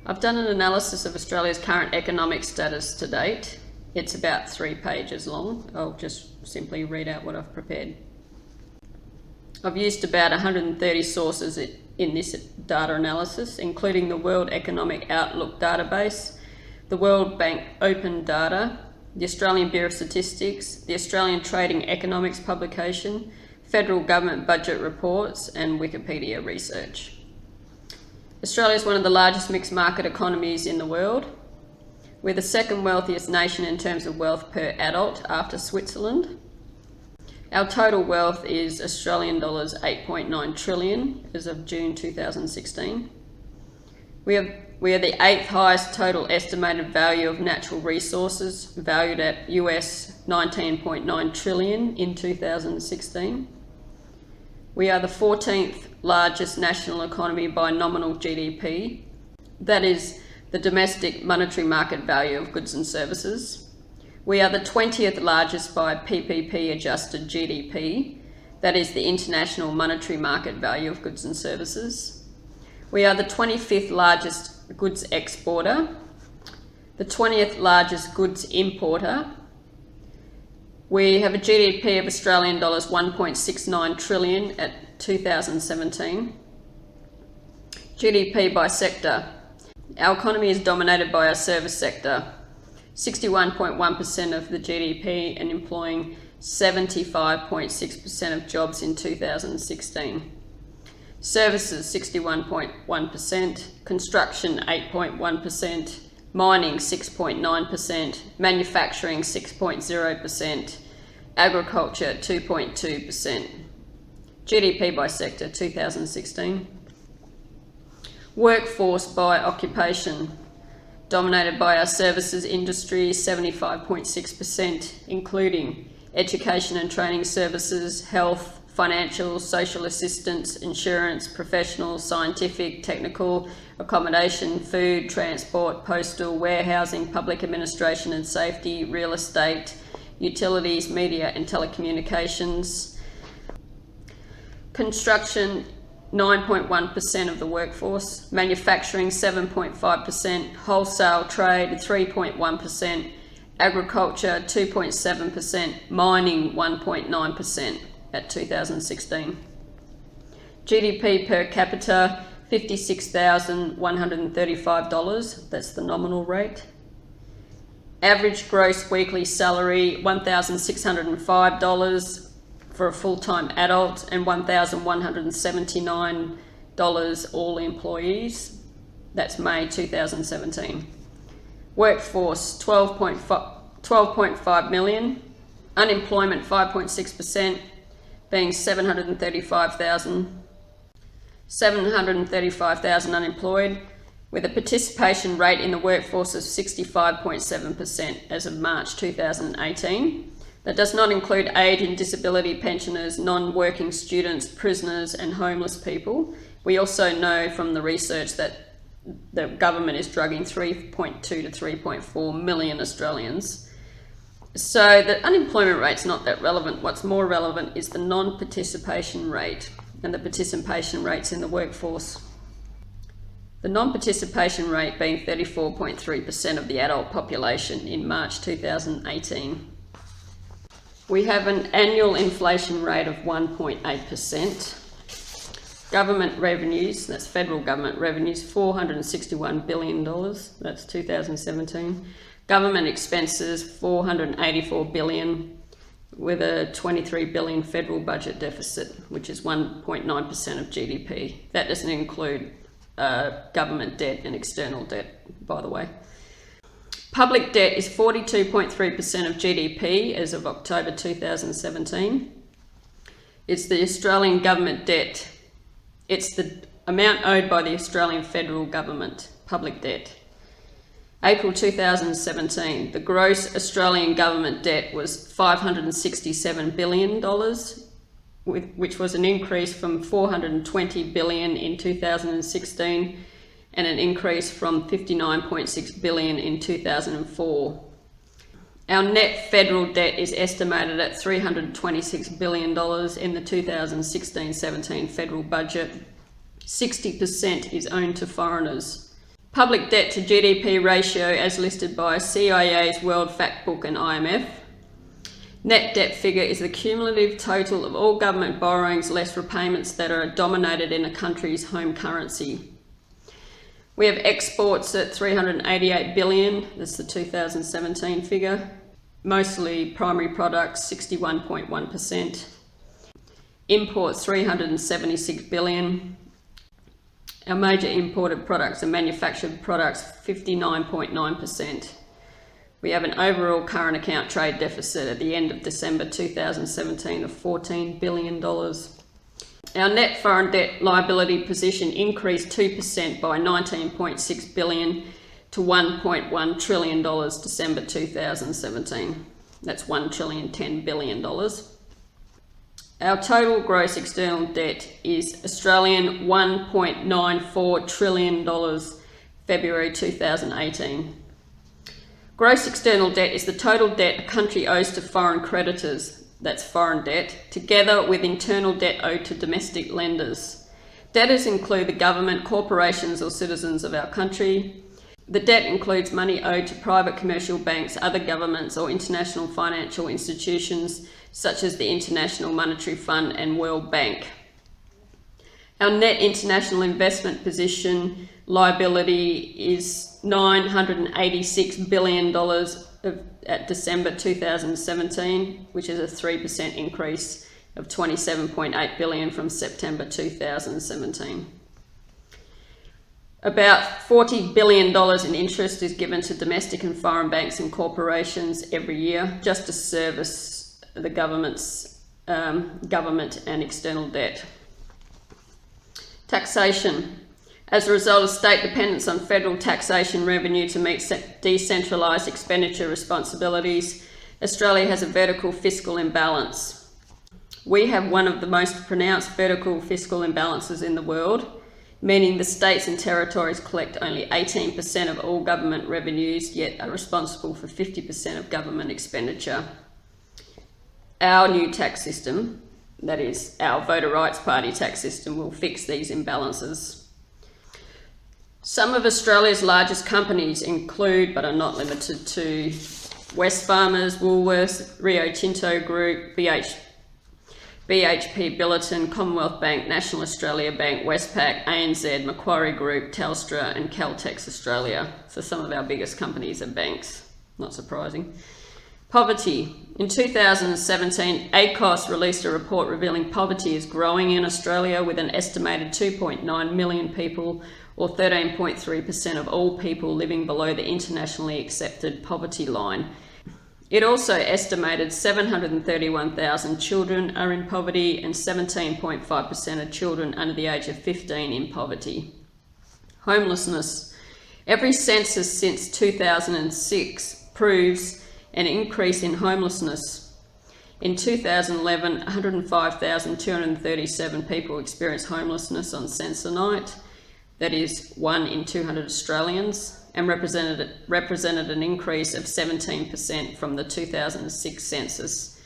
I've done an analysis of Australia's current economic status to date. It's about 3 pages long. I'll just simply read out what I've prepared. I've used about 130 sources in this data analysis, including the World Economic Outlook database, the World Bank Open Data, the Australian Bureau of Statistics, the Australian Trading Economics publication, federal government budget reports, and Wikipedia research. Australia is one of the largest mixed market economies in the world. We're the second wealthiest nation in terms of wealth per adult after Switzerland. Our total wealth is Australian dollars 8.9 trillion as of June 2016. We are the 8th highest total estimated value of natural resources, valued at US 19.9 trillion in 2016. We are the 14th largest national economy by nominal GDP. That is the domestic monetary market value of goods and services. We are the 20th largest by PPP-adjusted GDP. That is the international monetary market value of goods and services. We are the 25th largest goods exporter, the 20th largest goods importer. We have a GDP of Australian dollars 1.69 trillion at 2017. GDP by sector. Our economy is dominated by our service sector, 61.1% of the GDP and employing 75.6% of jobs in 2016. Services 61.1%, construction 8.1%, mining 6.9%, manufacturing 6.0%, agriculture 2.2%. GDP by sector 2016. Workforce by occupation, dominated by our services industry 75.6%, including education and training services, health, financial, social assistance, insurance, professional, scientific, technical, accommodation, food, transport, postal, warehousing, public administration and safety, real estate, utilities, media and telecommunications. Construction 9.1% of the workforce, manufacturing 7.5%, wholesale trade 3.1%, agriculture 2.7%, mining 1.9% at 2016. GDP per capita $56,135, that's the nominal rate. Average gross weekly salary $1,605 for a full-time adult and $1,179 all employees. That's May 2017. Workforce 12.5 million. Unemployment 5.6%, being 735,000 unemployed, with a participation rate in the workforce of 65.7% as of March 2018. That does not include age and disability pensioners, non-working students, prisoners and homeless people. We also know from the research that the government is drugging 3.2 to 3.4 million Australians. So the unemployment rate's not that relevant. What's more relevant is the non-participation rate and the participation rates in the workforce. The non-participation rate being 34.3% of the adult population in March 2018. We have an annual inflation rate of 1.8%. Government revenues, that's federal government revenues, $461 billion, that's 2017. Government expenses, $484 billion, with a $23 billion federal budget deficit, which is 1.9% of GDP. That doesn't include government debt and external debt, by the way. Public debt is 42.3% of GDP as of October 2017. It's the Australian government debt. It's the amount owed by the Australian federal government, public debt. April 2017, the gross Australian government debt was $567 billion, which was an increase from $420 billion in 2016 and an increase from $59.6 billion in 2004. Our net federal debt is estimated at $326 billion in the 2016-17 federal budget. 60% is owned to foreigners. Public debt to GDP ratio as listed by CIA's World Factbook and IMF. Net debt figure is the cumulative total of all government borrowings less repayments that are denominated in a country's home currency. We have exports at 388 billion, that's the 2017 figure. Mostly primary products, 61.1%. Imports, 376 billion. Our major imported products are manufactured products, 59.9%. We have an overall current account trade deficit at the end of December 2017 of $14 billion. Our net foreign debt liability position increased 2% by 19.6 billion to $1.1 trillion December 2017. That's $1,010 billion. Our total gross external debt is Australian $1.94 trillion February 2018. Gross external debt is the total debt a country owes to foreign creditors, that's foreign debt, together with internal debt owed to domestic lenders. Debtors include the government, corporations or citizens of our country. The debt includes money owed to private commercial banks, other governments or international financial institutions such as the International Monetary Fund and World Bank. Our net international investment position liability is $986 billion at December 2017, which is a 3% increase of $27.8 billion from September 2017. About $40 billion in interest is given to domestic and foreign banks and corporations every year just to service the government's government and external debt. Taxation. As a result of state dependence on federal taxation revenue to meet decentralised expenditure responsibilities, Australia has a vertical fiscal imbalance. We have one of the most pronounced vertical fiscal imbalances in the world, meaning the states and territories collect only 18% of all government revenues, yet are responsible for 50% of government expenditure. Our new tax system, that is our Voter Rights Party tax system, will fix these imbalances. Some of Australia's largest companies include, but are not limited to, Wesfarmers, Woolworths, Rio Tinto Group, BHP Billiton, Commonwealth Bank, National Australia Bank, Westpac, ANZ, Macquarie Group, Telstra and Caltex Australia. So some of our biggest companies are banks, not surprising. Poverty. In 2017, ACOS released a report revealing poverty is growing in Australia with an estimated 2.9 million people, or 13.3% of all people living below the internationally accepted poverty line. It also estimated 731,000 children are in poverty and 17.5% of children under the age of 15 in poverty. Homelessness. Every census since 2006 proves an increase in homelessness. In 2011, 105,237 people experienced homelessness on census night. That is 1 in 200 Australians, and represented an increase of 17% from the 2006 census,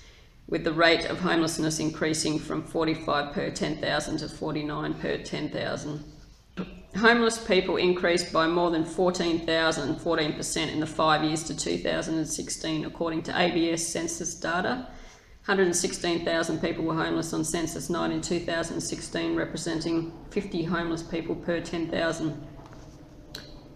with the rate of homelessness increasing from 45 per 10,000 to 49 per 10,000. Homeless people increased by more than 14,000, 14% in the 5 years to 2016, according to ABS census data. 116,000 people were homeless on census night in 2016, representing 50 homeless people per 10,000.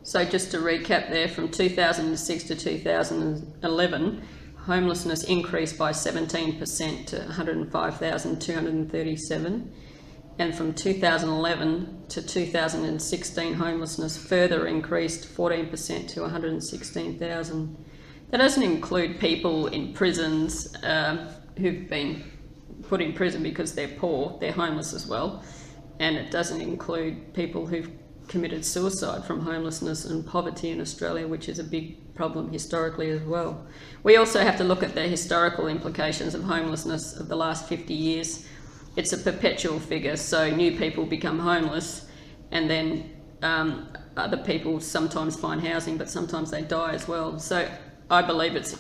So just to recap there, from 2006 to 2011, homelessness increased by 17% to 105,237. And from 2011 to 2016, homelessness further increased 14% to 116,000. That doesn't include people in prisons who've been put in prison because they're poor, they're homeless as well. And it doesn't include people who've committed suicide from homelessness and poverty in Australia, which is a big problem historically as well. We also have to look at the historical implications of homelessness of the last 50 years. It's a perpetual figure, so new people become homeless and then other people sometimes find housing, but sometimes they die as well. So I believe it's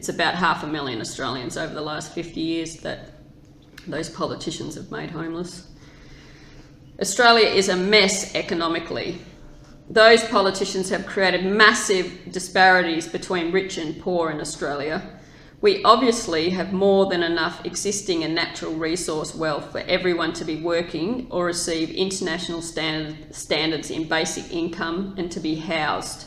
about 500,000 Australians over the last 50 years that those politicians have made homeless. Australia is a mess economically. those politicians have created massive disparities between rich and poor in Australia. We obviously have more than enough existing and natural resource wealth for everyone to be working or receive international standards in basic income and to be housed.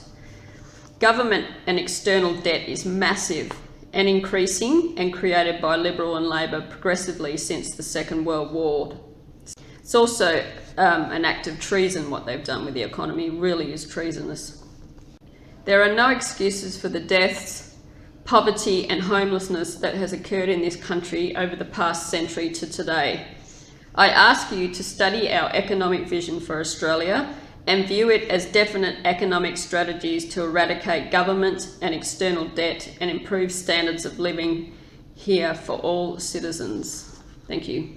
Government and external debt is massive and increasing, and created by Liberal and Labor progressively since the Second World War. It's also an act of treason what they've done with the economy, really is treasonous. There are no excuses for the deaths, poverty and homelessness that has occurred in this country over the past century to today. I ask you to study our economic vision for Australia and view it as definite economic strategies to eradicate government and external debt and improve standards of living here for all citizens. Thank you.